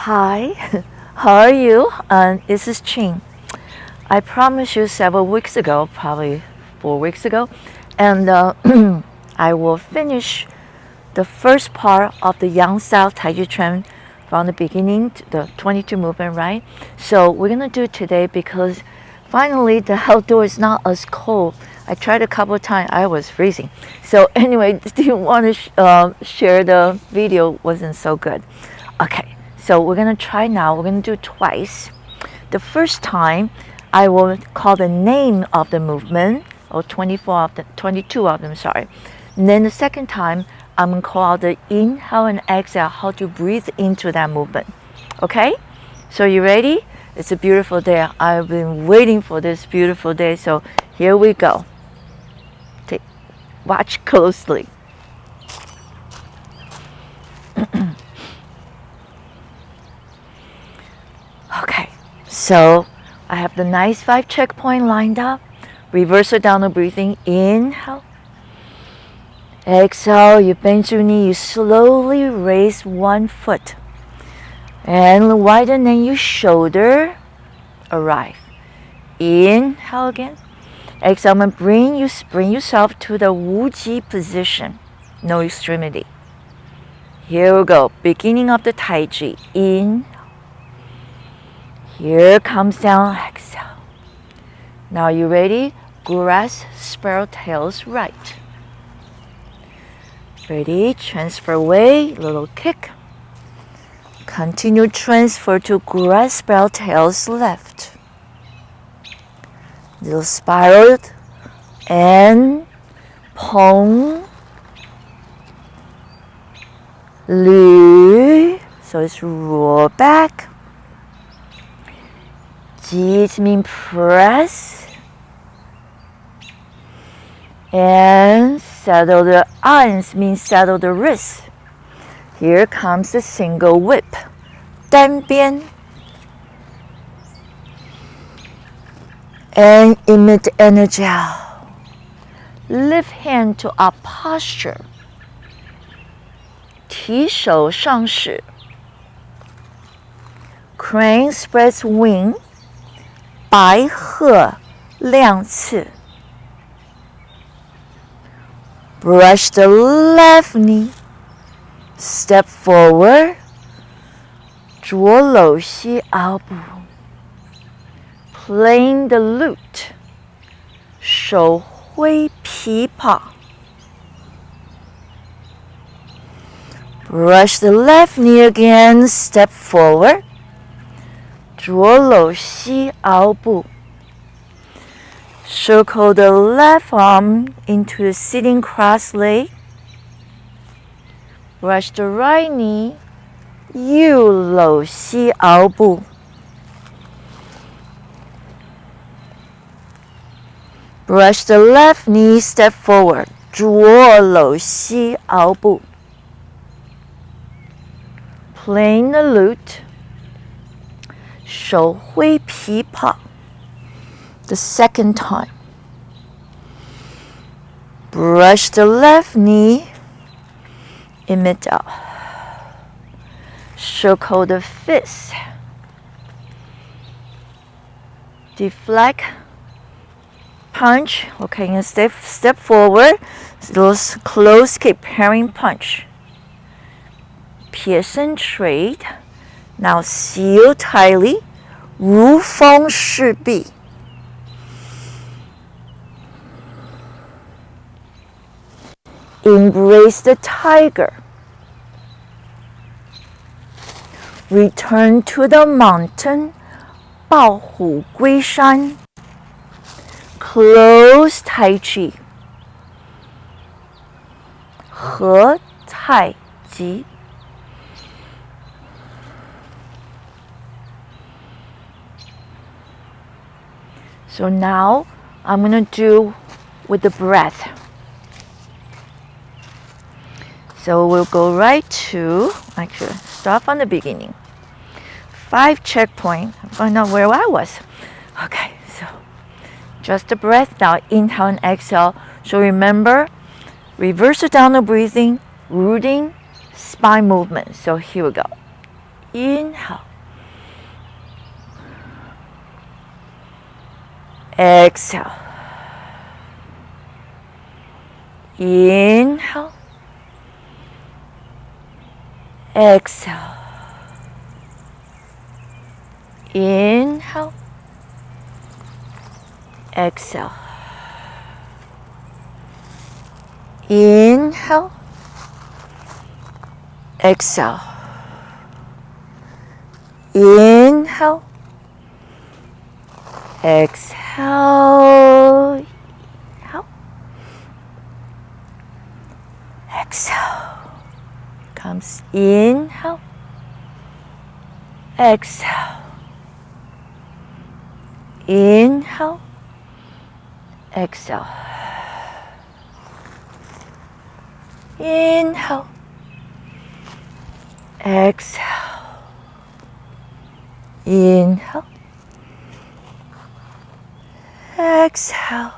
Hi, how are you? This is Ching. I promised you several weeks ago, probably 4 weeks ago, and I will finish the first part of the Yang style Taiji Chuan from the beginning to the 22 movement, right? So we're gonna do it today because finally the outdoor is not as cold. I tried a couple of times, I was freezing. So anyway, didn't want to share the video, wasn't so good. Okay, so we're gonna try now. We're gonna do it twice. The first time, I will call the name of the movement, or 22 of them, sorry. And then the second time, I'm gonna call out the inhale and exhale, how to breathe into that movement. Okay? So you ready? It's a beautiful day. I've been waiting for this beautiful day. So here we go. Watch closely. Okay, so I have the nice 5 checkpoint lined up. Reverse it down the breathing. Inhale. Exhale, you bend your knee, you slowly raise one foot. And widen then your shoulder. Arrive. Inhale again. Exhale, and bring yourself to the Wuji position. No extremity. Here we go. Beginning of the Taiji. Inhale. Here comes down. Exhale. Now you ready? Grass, spiral tails right. Ready? Transfer away. Little kick. Continue transfer to grass, spiral tails left. Little spiral and pong. Lu. So it's roll back. Ji means press. And settle the arms means settle the wrists. Here comes the single whip. 单边. And emit energy out. Lift hand to up posture. 提手上使. Crane spreads wing. 白鹤亮翅. Brush the left knee. Step forward. 左搂膝腰部. Playing the lute. 手挥琵琶. Brush the left knee again. Step forward. 左搂膝腰部. Circle the left arm into the sitting cross leg. Brush the right knee. 右搂膝腰部. Brush the left knee, step forward. 左搂膝腰部. Playing the lute. 手挥琵琶. The second time. Brush the left knee. Emit out. Circle the fist. Deflect. Punch. Okay, and step forward. Those close kick, parrying punch. 撇身 trade. Now seal tightly. 如风势壁. Embrace the tiger. Return to the mountain. 抱虎归山. Close Taiji. 合太极. So now I'm going to do with the breath. So we'll go right to, actually, start from the beginning. 5 checkpoint. Find out where I was. Okay, so just the breath now. Inhale and exhale. So remember, reverse it down the breathing, rooting, spine movement. So here we go. Inhale. Exhale. Inhale. Exhale. Inhale. Exhale. Inhale. Exhale. Inhale. Exhale. Inhale. Exhale. Comes inhale. Exhale. Inhale. Exhale. Inhale. Exhale. Inhale. Exhale.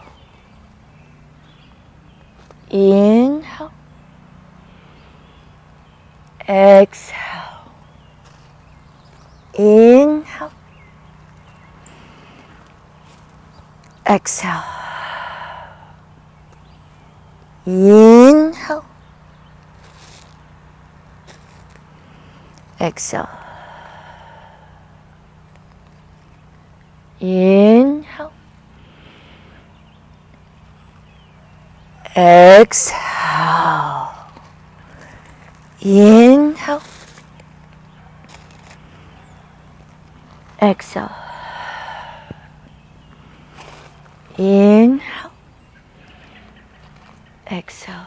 Inhale. Exhale. Inhale. Exhale. Inhale. Exhale. Inhale. Exhale. Inhale. Exhale. Inhale. Exhale.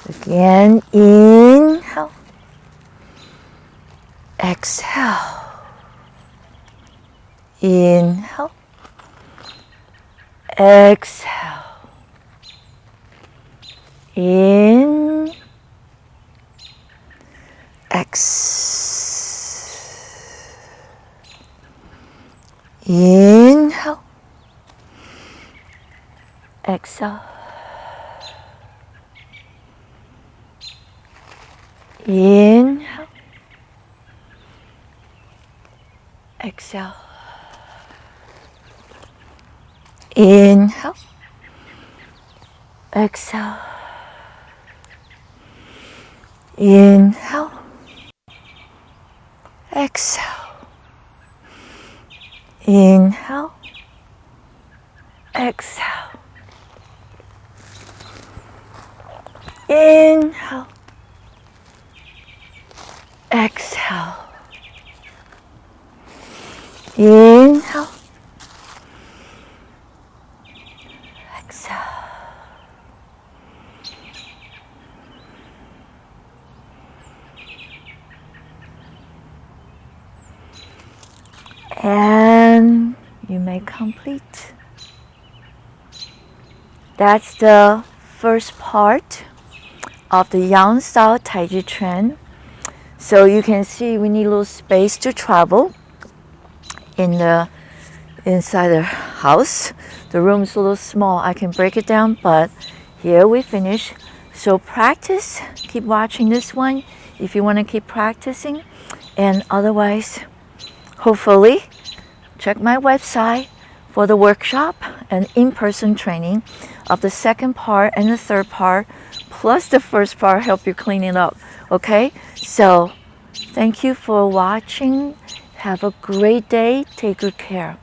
Again, inhale. Exhale. Inhale. Exhale. In. Inhale. Exhale. Inhale. Exhale. Inhale. Exhale. Inhale. Exhale. Inhale. Exhale. Inhale. Exhale. Inhale. Exhale. And you may complete. That's the first part of the Yang style Taiji Chuan. So you can see we need a little space to travel inside the house. The room is a little small. I can break it down, but here we finish. So practice, keep watching this one if you want to keep practicing. And otherwise, hopefully, check my website for the workshop and in-person training of the second part and the third part, plus the first part, help you clean it up. Okay? So, thank you for watching. Have a great day. Take good care.